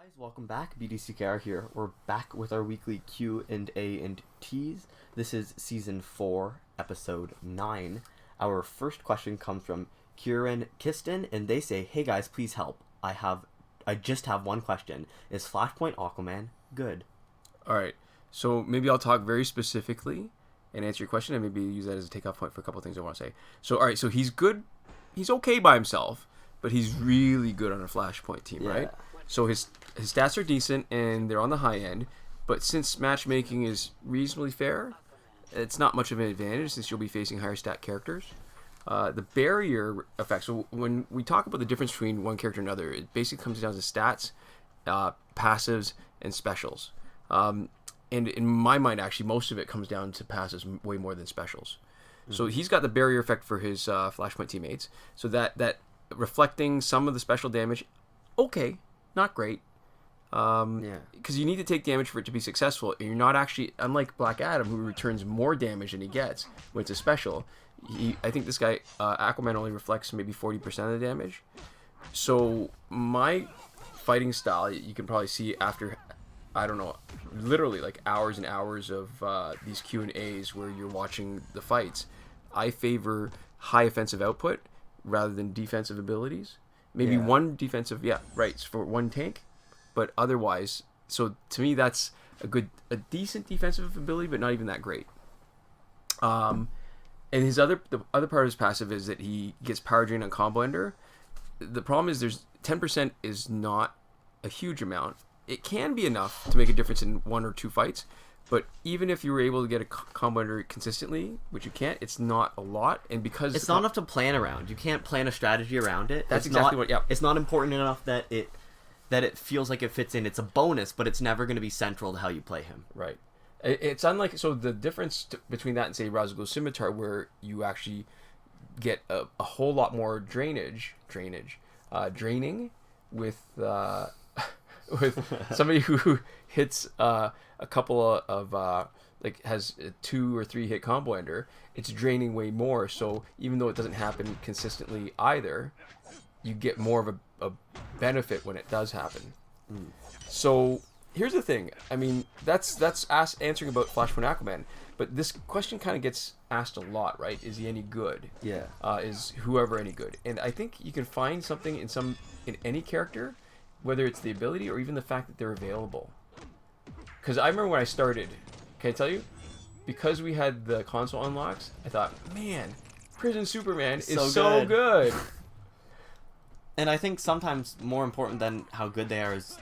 guys, welcome back. BDCKR here. We're back with our weekly Q&A&Ts. This is season 4, episode 9. Our first question comes from Keuran, Kisten, and they say, "Hey guys, please help. I just have one question. Is Flashpoint Aquaman good?" All right. So maybe I'll talk very specifically and answer your question, and maybe use that as a takeoff point for a couple of things I want to say. So all right. So he's good. He's okay by himself, but he's really good on a Flashpoint team, right? So his stats are decent and they're on the high end, but since matchmaking is reasonably fair, it's not much of an advantage since you'll be facing higher stat characters. The barrier effect. So when we talk about the difference between one character and another, it basically comes down to stats, passives, and specials. And in my mind, actually, most of it comes down to passives way more than specials. Mm-hmm. So he's got the barrier effect for his Flashpoint teammates. So that reflecting some of the special damage, okay, not great. Because you need to take damage for it to be successful. And you're not actually, unlike Black Adam, who returns more damage than he gets when it's a special. I think this guy, Aquaman, only reflects maybe 40% of the damage. So my fighting style, you can probably see after, I don't know, literally like hours and hours of these Q&As where you're watching the fights. I favor high offensive output rather than defensive abilities. Maybe one defensive, for one tank, but otherwise, so to me that's a decent defensive ability, but not even that great. And the other part of his passive is that he gets power drain on combo ender. The problem is there's 10% is not a huge amount. It can be enough to make a difference in one or two fights, but even if you were able to get a combo ender consistently, which you can't, it's not a lot. And because it's not enough to plan around. You can't plan a strategy around it. That's exactly what. Yeah, it's not important enough that it feels like it fits in. It's a bonus, but it's never going to be central to how you play him. Right. It's unlike, so the difference between that and say Razagul Scimitar, where you actually get a whole lot more draining with with somebody who hits a couple of like has a 2 or 3 hit combo ender, it's draining way more. So even though it doesn't happen consistently either, you get more of a benefit when it does happen. So here's the thing. I mean, that's answering about Flashpoint Aquaman, but this question kind of gets asked a lot, right? Is he any good? Yeah. Is whoever any good? And I think you can find something in any character, whether it's the ability or even the fact that they're available. Because I remember when I started, can I tell you? Because we had the console unlocks, I thought, man, Prison Superman is so good. And I think sometimes more important than how good they are is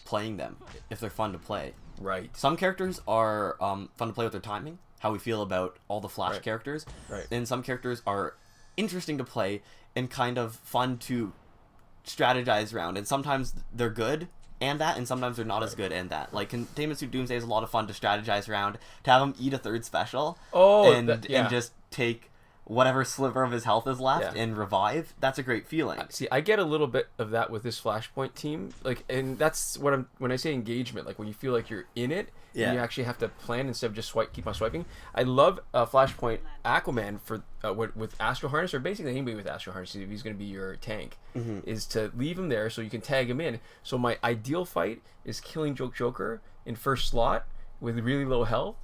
playing them, if they're fun to play. Right. Some characters are fun to play with their timing, how we feel about all the Flash characters. Right. And some characters are interesting to play and kind of fun to strategize around. And sometimes they're good and that, and sometimes they're not as good and that. Like, Containment Suit Doomsday is a lot of fun to strategize around, to have him eat a third special and just take whatever sliver of his health is left and revive. That's a great feeling. See, I get a little bit of that with this Flashpoint team, like, and that's what when I say engagement, like when you feel like you're in it, and you actually have to plan instead of just keep on swiping. I love Flashpoint Aquaman for with Astro Harness, or basically anybody with Astro Harness, if he's going to be your tank, is to leave him there so you can tag him in. So my ideal fight is killing Joker in first slot with really low health,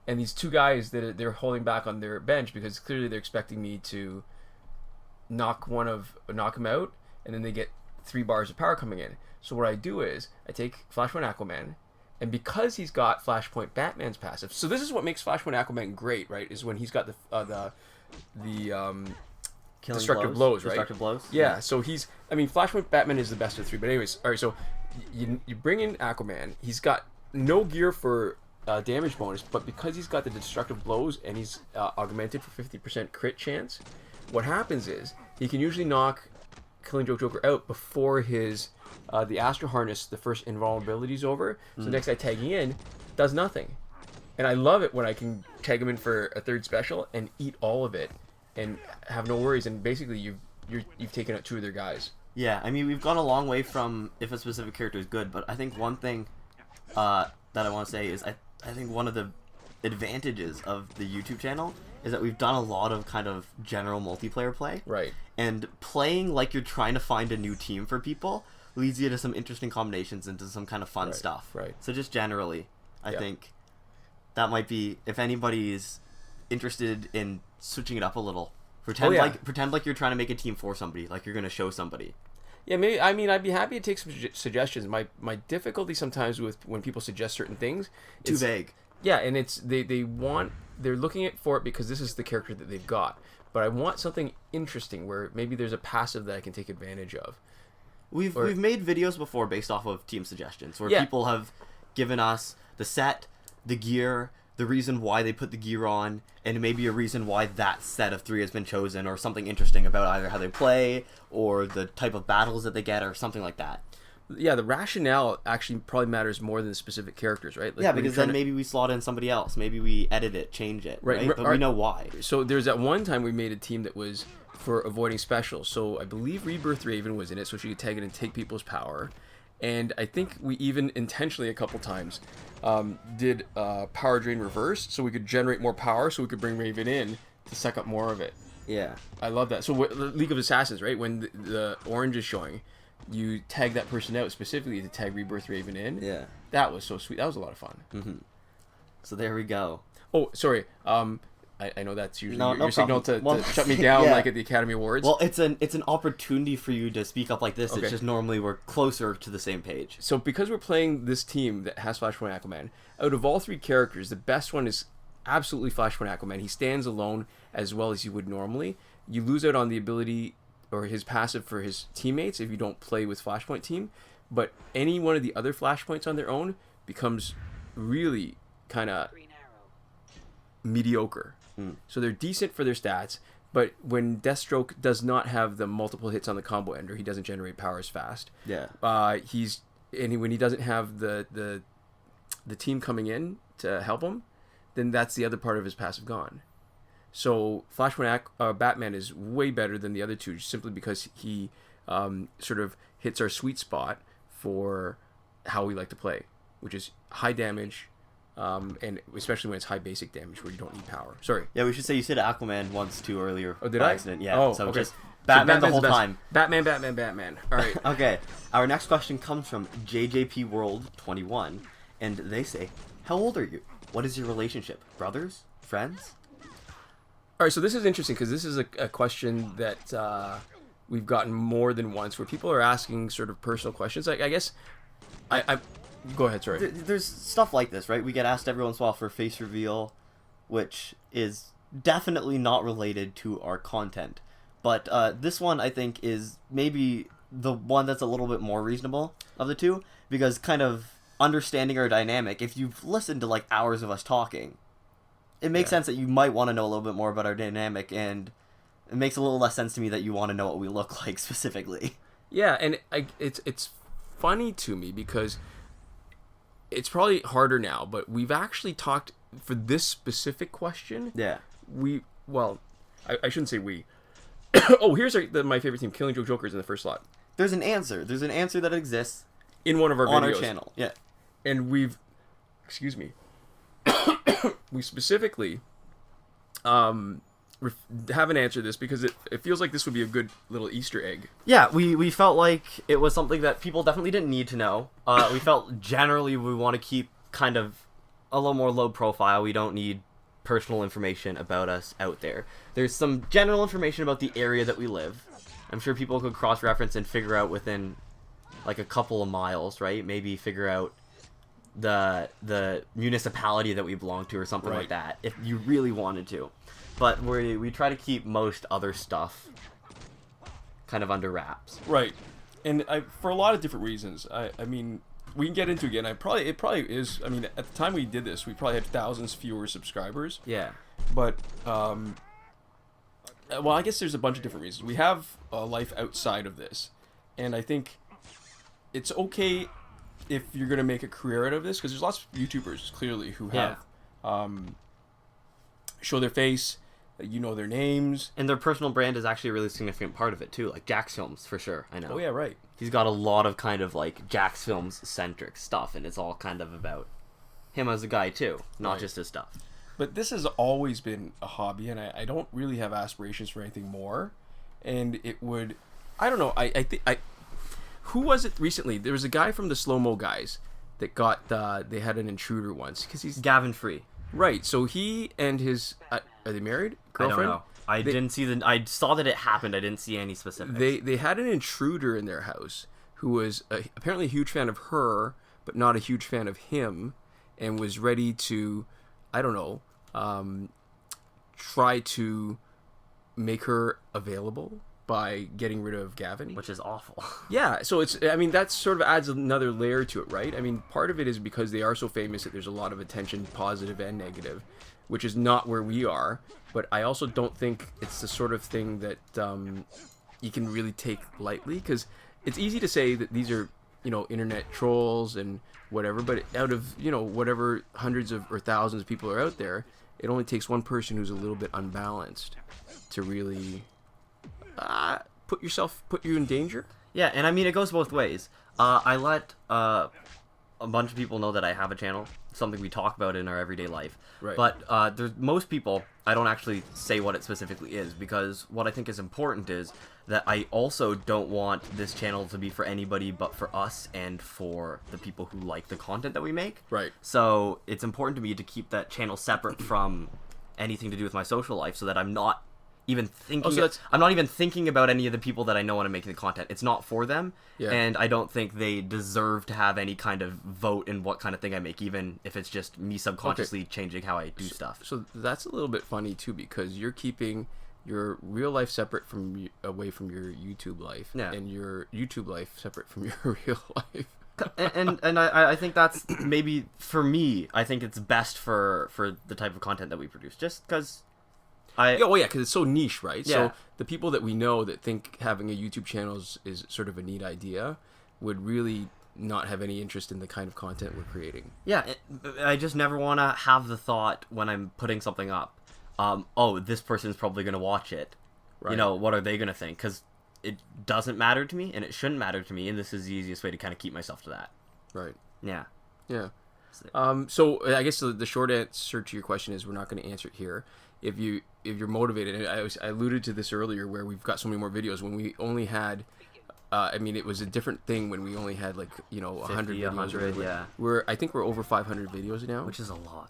and these two guys that they're holding back on their bench because clearly they're expecting me to knock him out, and then they get 3 bars of power coming in. So what I do is I take Flashpoint Aquaman, and because he's got Flashpoint Batman's passive, so this is what makes Flashpoint Aquaman great, right? Is when he's got the destructive blows, right? Destructive blows. Yeah. So Flashpoint Batman is the best of 3. But anyways, all right. So you bring in Aquaman. He's got no gear for damage bonus, but because he's got the destructive blows and he's augmented for 50% crit chance, what happens is he can usually knock Killing Joker out before his the Astro Harness, the first invulnerability is over. So the next guy tagging in does nothing, and I love it when I can tag him in for a third special and eat all of it and have no worries. And basically you've taken out 2 of their guys. Yeah, I mean, we've gone a long way from if a specific character is good, but I think one thing that I want to say is I think one of the advantages of the YouTube channel is that we've done a lot of kind of general multiplayer play. Right. And playing like you're trying to find a new team for people, leads you to some interesting combinations into some kind of fun stuff. Right. So just generally, I think that might be, if anybody's interested in switching it up a little, pretend like you're trying to make a team for somebody, like you're going to show somebody. Yeah, maybe. I mean, I'd be happy to take some suggestions. My difficulty sometimes with when people suggest certain things, too vague. Yeah, and it's they're looking for it because this is the character that they've got. But I want something interesting where maybe there's a passive that I can take advantage of. We've made videos before based off of team suggestions where people have given us the set, the gear, the reason why they put the gear on, and maybe a reason why that set of 3 has been chosen, or something interesting about either how they play or the type of battles that they get or something like that. Yeah, the rationale actually probably matters more than the specific characters, right? Like, yeah, because then maybe we slot in somebody else. Maybe we edit it, change it, right? But we know why. So there's that one time we made a team that was for avoiding specials. So I believe Rebirth Raven was in it, so she could tag it and take people's power. And I think we even intentionally a couple times did power drain reversed, so we could generate more power, so we could bring Raven in to suck up more of it. Yeah. I love that. So League of Assassins, right? When the orange is showing, you tag that person out specifically to tag Rebirth Raven in. Yeah. That was so sweet. That was a lot of fun. Mm-hmm. So there we go. Oh, sorry. I know that's usually your signal to shut me down, like at the Academy Awards. Well, it's an opportunity for you to speak up like this. Okay. It's just normally we're closer to the same page. So because we're playing this team that has Flashpoint Aquaman, out of all 3 characters, the best one is absolutely Flashpoint Aquaman. He stands alone as well as you would normally. You lose out on the ability or his passive for his teammates if you don't play with Flashpoint team, but any one of the other Flashpoints on their own becomes really kind of mediocre. So they're decent for their stats, but when Deathstroke does not have the multiple hits on the combo ender, he doesn't generate power as fast. Yeah. When he doesn't have the team coming in to help him, then that's the other part of his passive gone. So Flashpoint Batman is way better than the other 2 simply because he sort of hits our sweet spot for how we like to play, which is high damage, and especially when it's high basic damage where you don't need power. Sorry. Yeah, we should say you said Aquaman once too earlier. Oh, did I? Accident. Yeah. Oh, so okay. Just Batman the whole time. Batman. All right. Okay. Our next question comes from JJPWorld 21, and they say, "How old are you? What is your relationship? Brothers? Friends?" All right. So this is interesting because this is a question that we've gotten more than once, where people are asking sort of personal questions. Like, I guess I go ahead, sorry. There's stuff like this, right? We get asked every once in a while for face reveal, which is definitely not related to our content. But this one, I think, is maybe the one that's a little bit more reasonable of the 2, because kind of understanding our dynamic, if you've listened to, like, hours of us talking, it makes sense that you might want to know a little bit more about our dynamic, and it makes a little less sense to me that you want to know what we look like specifically. Yeah, and it's funny to me because it's probably harder now, but we've actually talked for this specific question. Yeah. I shouldn't say we. Oh, here's my favorite team, Killing Joke Joker's in the first slot. There's an answer. There's an answer that exists in one of our videos on our channel. Yeah. And excuse me. We specifically haven't answered this because it feels like this would be a good little Easter egg. Yeah, we felt like it was something that people definitely didn't need to know. We felt generally we want to keep kind of a little more low profile. We don't need personal information about us out there. There's some general information about the area that we live. I'm sure people could cross-reference and figure out within like a couple of miles, right? Maybe figure out the municipality that we belong to or something like that if you really wanted to. But we try to keep most other stuff kind of under wraps. Right. And for a lot of different reasons. I mean, we can get into it again. It probably is. I mean, at the time we did this, we probably had thousands fewer subscribers. Yeah. But well, I guess there's a bunch of different reasons. We have a life outside of this, and I think it's okay if you're gonna make a career out of this, because there's lots of YouTubers clearly who have show their face. You know their names. And their personal brand is actually a really significant part of it, too. Like, Jax Films, for sure, I know. Oh, yeah, right. He's got a lot of kind of, like, Jax Films-centric stuff, and it's all kind of about him as a guy, too, not just his stuff. But this has always been a hobby, and I don't really have aspirations for anything more. And it would... I don't know, I think... Who was it recently? There was a guy from the Slow Mo guys that got they had an intruder once because he's Gavin Free. Right. So he and his are they married? Girlfriend? I don't know. I didn't see I saw that it happened. I didn't see any specifics. They had an intruder in their house who was apparently a huge fan of her, but not a huge fan of him, and was ready to, I don't know, try to make her available by getting rid of Gavin, which is awful. Yeah, so that sort of adds another layer to it, right? I mean, part of it is because they are so famous that there's a lot of attention, positive and negative, which is not where we are. But I also don't think it's the sort of thing that you can really take lightly, because it's easy to say that these are, internet trolls and whatever, but out of, whatever hundreds of or thousands of people are out there, it only takes one person who's a little bit unbalanced to really put you in danger. Yeah, and I mean, it goes both ways. I let a bunch of people know that I have a channel, something we talk about in our everyday life. Right. But there's most people, I don't actually say what it specifically is, because what I think is important is that I also don't want this channel to be for anybody but for us and for the people who like the content that we make. Right. So it's important to me to keep that channel separate from anything to do with my social life, so that I'm not even thinking I'm not even thinking about any of the people that I know when I'm making the content. It's not for them, and I don't think they deserve to have any kind of vote in what kind of thing I make, even if it's just me subconsciously changing how I do stuff. So that's a little bit funny too, because you're keeping your real life separate away from your YouTube life, and your YouTube life separate from your real life. and I think that's maybe, for me, I think it's best for the type of content that we produce, just because because it's so niche, right? Yeah. So the people that we know that think having a YouTube channel is sort of a neat idea would really not have any interest in the kind of content we're creating. Yeah, I just never want to have the thought when I'm putting something up, this person's probably going to watch it. Right. What are they going to think? Because it doesn't matter to me, and it shouldn't matter to me, and this is the easiest way to kind of keep myself to that. Right. Yeah. Yeah. So I guess the short answer to your question is we're not going to answer it here. If you're motivated, and I alluded to this earlier, where we've got so many more videos. When we only had, it was a different thing when we only had 100 videos. 100, yeah. I think we're over 500 videos now, which is a lot.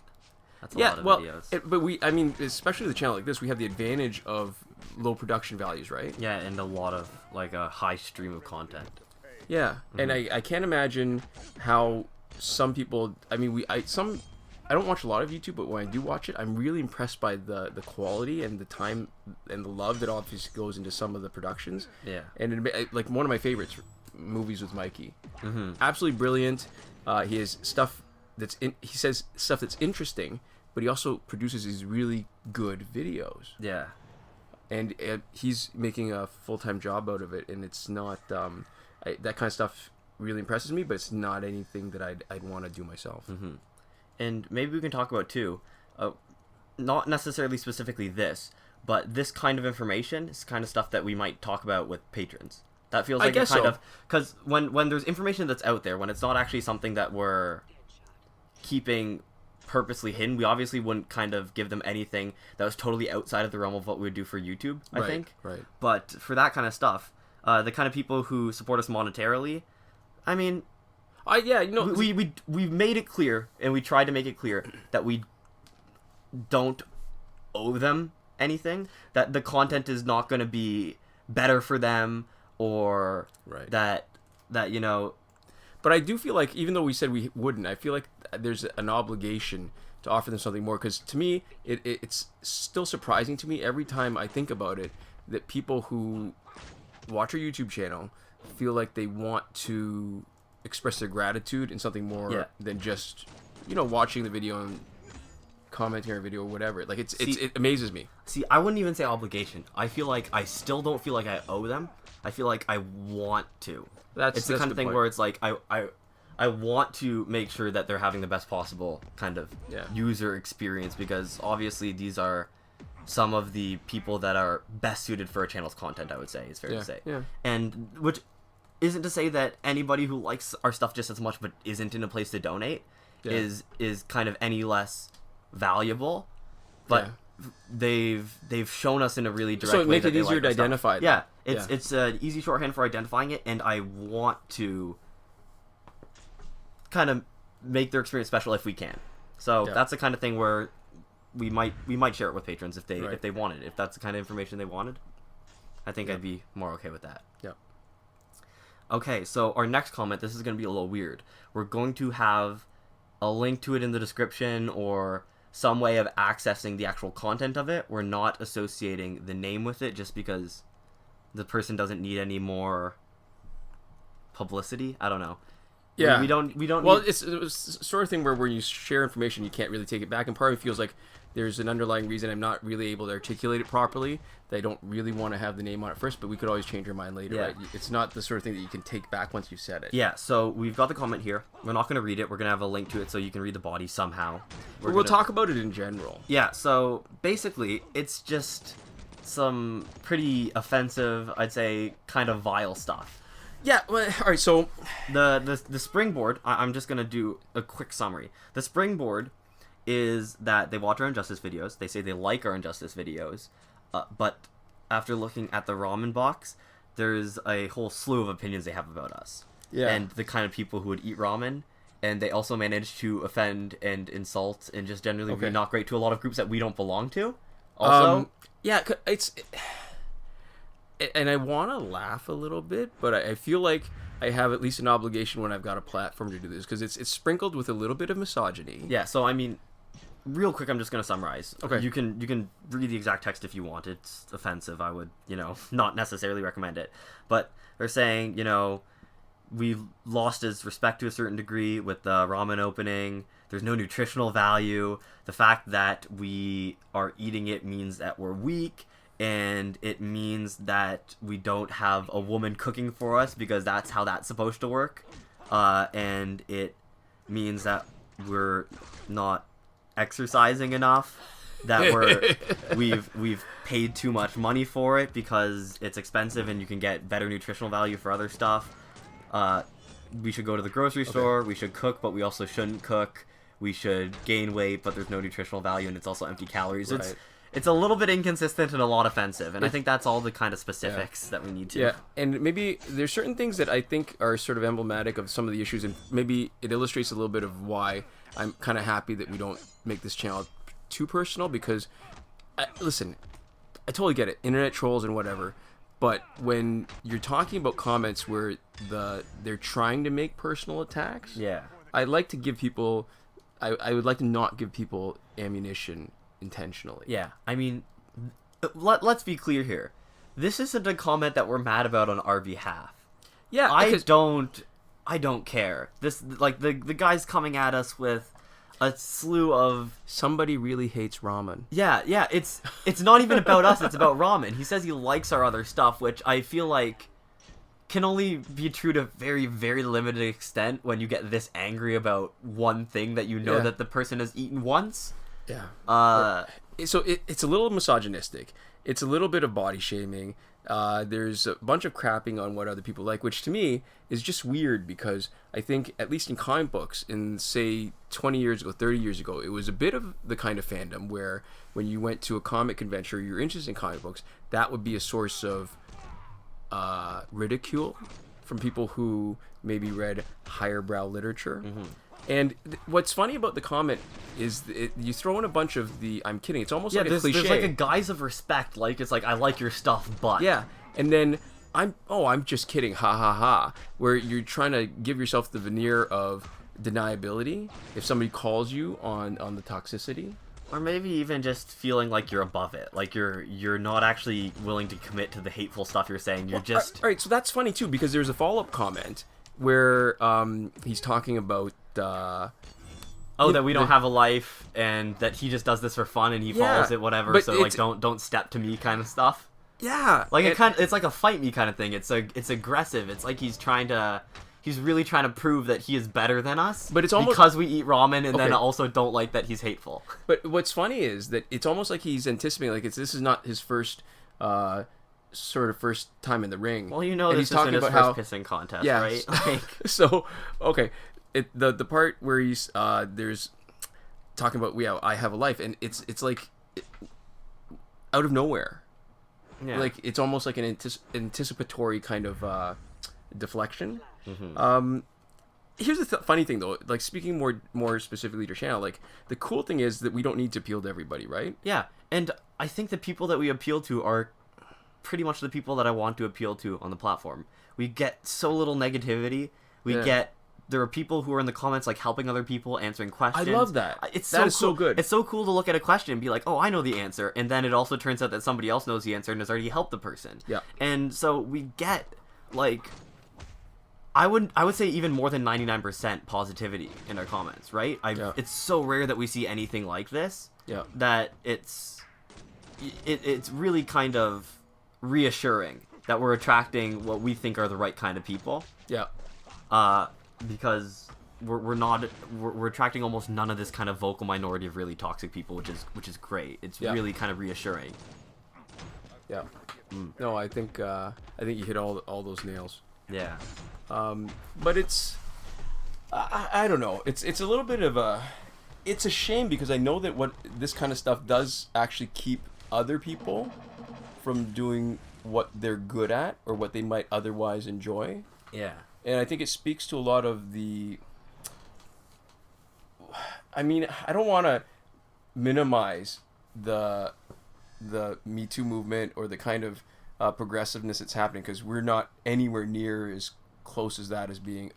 That's a lot of videos. But especially the channel like this, we have the advantage of low production values, right? Yeah, and a lot of a high stream of content. Yeah, and I can't imagine how some people. I don't watch a lot of YouTube, but when I do watch it, I'm really impressed by the quality and the time and the love that obviously goes into some of the productions. Yeah. And one of my favorites, movies with Mikey. Mm-hmm. Absolutely brilliant. He has stuff he says stuff that's interesting, but he also produces these really good videos. Yeah. And he's making a full-time job out of it, and it's not that kind of stuff really impresses me, but it's not anything that I'd want to do myself. Mm-hmm. And maybe we can talk about, too, not necessarily specifically this, but this kind of information is kind of stuff that we might talk about with patrons. That feels like of... Because when there's information that's out there, when it's not actually something that we're keeping purposely hidden, we obviously wouldn't kind of give them anything that was totally outside of the realm of what we would do for YouTube, I think. Right. But for that kind of stuff, the kind of people who support us monetarily, I mean... we made it clear, and we tried to make it clear that we don't owe them anything. That the content is not going to be better for them, or that. But I do feel like, even though we said we wouldn't, I feel like there's an obligation to offer them something more. Because to me, it's still surprising to me every time I think about it that people who watch our YouTube channel feel like they want to express their gratitude in something more than just watching the video and commenting on a video or whatever. Like it amazes me. See, I wouldn't even say obligation. I feel like I still don't feel like I owe them. I feel like I want to. It's the kind of thing where it's like I want to make sure that they're having the best possible kind of user experience, because obviously these are some of the people that are best suited for a channel's content, I would say, is fair to say. Yeah. And which isn't to say that anybody who likes our stuff just as much but isn't in a place to donate is kind of any less valuable, but they've shown us in a really direct way. So make it easier to identify them. Yeah, It's an easy shorthand for identifying it, and I want to kind of make their experience special if we can. So that's the kind of thing where we might share it with patrons if they wanted. If that's the kind of information they wanted, I think I'd be more okay with that. Yeah. Okay, so our next comment, this is going to be a little weird. We're going to have a link to it in the description or some way of accessing the actual content of it. We're not associating the name with it just because the person doesn't need any more publicity. I don't know. Yeah. We don't Well, need... it's the sort of thing where when you share information, you can't really take it back. And part of it feels like there's an underlying reason I'm not really able to articulate it properly, that I don't really want to have the name on it first, but we could always change our mind later, right? It's not the sort of thing that you can take back once you said it. Yeah, so we've got the comment here. We're not going to read it. We're going to have a link to it so you can read the body somehow. We'll talk about it in general. Yeah, so basically, it's just some pretty offensive, I'd say, kind of vile stuff. Yeah, well, all right, so... The springboard, I'm just going to do a quick summary. The springboard is that they watch our Injustice videos. They say they like our Injustice videos. But after looking at the ramen box, there's a whole slew of opinions they have about us. Yeah. And the kind of people who would eat ramen. And they also manage to offend and insult and just generally be not great to a lot of groups that we don't belong to. Also... yeah, it's... And I want to laugh a little bit, but I feel like I have at least an obligation when I've got a platform to do this, because it's sprinkled with a little bit of misogyny. Yeah, so I mean, real quick, I'm just going to summarize. Okay. You can read the exact text if you want. It's offensive. I would, not necessarily recommend it. But they're saying, we lost his respect to a certain degree with the ramen opening. There's no nutritional value. The fact that we are eating it means that we're weak. And it means that we don't have a woman cooking for us because that's how that's supposed to work. And it means that we're not exercising enough, that we've paid too much money for it because it's expensive and you can get better nutritional value for other stuff. We should go to the grocery store. We should cook, but we also shouldn't cook. We should gain weight, but there's no nutritional value and it's also empty calories. Right. It's a little bit inconsistent and a lot offensive, and I think that's all the kind of specifics that we need to. Yeah, and maybe there's certain things that I think are sort of emblematic of some of the issues, and maybe it illustrates a little bit of why I'm kind of happy that we don't make this channel too personal, because, listen, I totally get it, internet trolls and whatever, but when you're talking about comments where they're trying to make personal attacks, I'd like to give people, I would like to not give people ammunition intentionally. Yeah, I mean, let's be clear here. This isn't a comment that we're mad about on our behalf. Yeah, I don't care. This, like, the guy's coming at us with a slew of... Somebody really hates ramen. Yeah, it's not even about us, it's about ramen. He says he likes our other stuff, which I feel like can only be true to very, very limited extent when you get this angry about one thing that that the person has eaten once. Yeah. So it's a little misogynistic. It's a little bit of body shaming. There's a bunch of crapping on what other people like, which to me is just weird, because I think, at least in comic books, in, say, 20 years ago, 30 years ago, it was a bit of the kind of fandom where when you went to a comic convention or you're interested in comic books, that would be a source of ridicule from people who maybe read higher brow literature. Mm-hmm. And what's funny about the comment is you throw in a bunch of the I'm kidding. It's almost like a cliche. There's like a guise of respect. Like, it's like, I like your stuff, but... Yeah, and then I'm just kidding, ha ha ha. Where you're trying to give yourself the veneer of deniability if somebody calls you on the toxicity. Or maybe even just feeling like you're above it. Like, you're not actually willing to commit to the hateful stuff you're saying. You're just... All right, so that's funny, too, because there's a follow-up comment where he's talking about... that we don't have a life, and that he just does this for fun, and he follows it, whatever. So like, don't step to me, kind of stuff. Yeah, like it's like a fight me kind of thing. It's aggressive. It's like he's really trying to prove that he is better than us. But it's almost because we eat ramen, and then also don't like that he's hateful. But what's funny is that it's almost like he's anticipating, like, this is not his first sort of first time in the ring. Well, this isn't his first pissing contest, right? Like... So okay. The part where he's there's talking about I have a life, and it's like out of nowhere, Yeah. Like it's almost like an anticipatory kind of deflection. Here's the funny thing though, like speaking more specifically to your channel, like the cool thing is that we don't need to appeal to everybody, right? Yeah, and I think the people that we appeal to are pretty much the people that I want to appeal to on the platform. We get so little negativity. There are people who are in the comments like helping other people, answering questions. I love that. It's that so is cool. so good. It's so cool to look at a question and be like, oh, I know the answer, and then it also turns out that somebody else knows the answer and has already helped the person. Yeah. And so we get like, I would say even more than 99% positivity in our comments, right? It's so rare that we see anything like this. Yeah. That it's really kind of reassuring that we're attracting what we think are the right kind of people. Yeah. Because we're attracting almost none of this kind of vocal minority of really toxic people, which is great. It's really kind of reassuring. Yeah. No, I think you hit all those nails. Yeah. But it's I don't know. It's a little bit of it's a shame because I know that what this kind of stuff does actually keep other people from doing what they're good at or what they might otherwise enjoy. Yeah. And I think it speaks to a lot of the... I mean, I don't want to minimize the Me Too movement or the kind of progressiveness that's happening because we're not anywhere near as close as that as being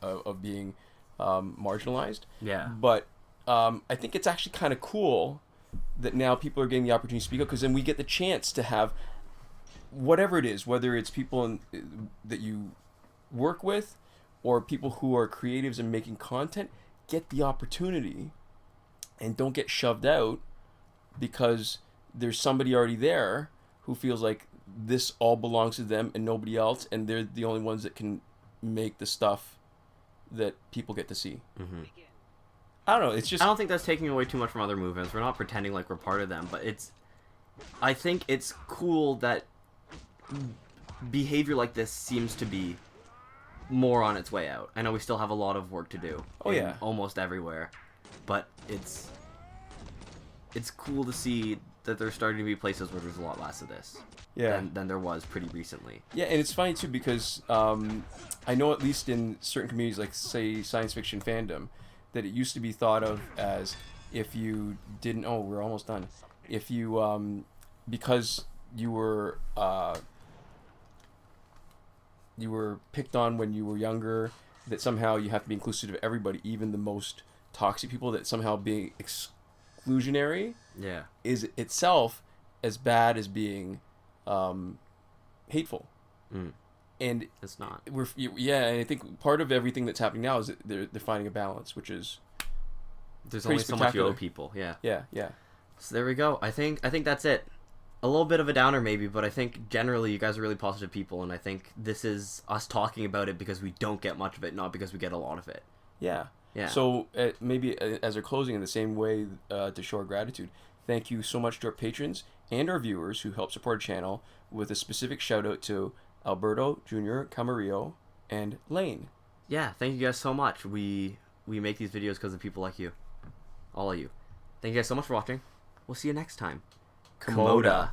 marginalized. Yeah. But I think it's actually kind of cool that now people are getting the opportunity to speak up because then we get the chance to have whatever it is, whether it's people that you work with or people who are creatives and making content, get the opportunity and don't get shoved out because there's somebody already there who feels like this all belongs to them and nobody else, and they're the only ones that can make the stuff that people get to see. Mm-hmm. I don't know. It's just... I don't think that's taking away too much from other movements. We're not pretending like we're part of them, but I think it's cool that behavior like this seems to be more on its way out. I know we still have a lot of work to do. Oh yeah, almost everywhere, but it's cool to see that there's starting to be places where there's a lot less of this. Yeah. Than there was pretty recently. Yeah, and it's funny too because I know at least in certain communities, like say science fiction fandom, that it used to be thought of as if you didn't. Oh, we're almost done. If you because you were picked on when you were younger, that somehow you have to be inclusive of everybody, even the most toxic people, that somehow being exclusionary is itself as bad as being hateful. And it's not. And I think part of everything that's happening now is that they're finding a balance, which is there's only so much you owe people. Yeah. So there we go. I think that's it. A little bit of a downer maybe, but I think generally you guys are really positive people, and I think this is us talking about it because we don't get much of it, not because we get a lot of it. Yeah. So maybe as we're closing in the same way to show our gratitude, thank you so much to our patrons and our viewers who help support our channel, with a specific shout out to Alberto, Junior, Camarillo, and Lane. Yeah, thank you guys so much. We make these videos because of people like you. All of you. Thank you guys so much for watching. We'll see you next time. Komoda.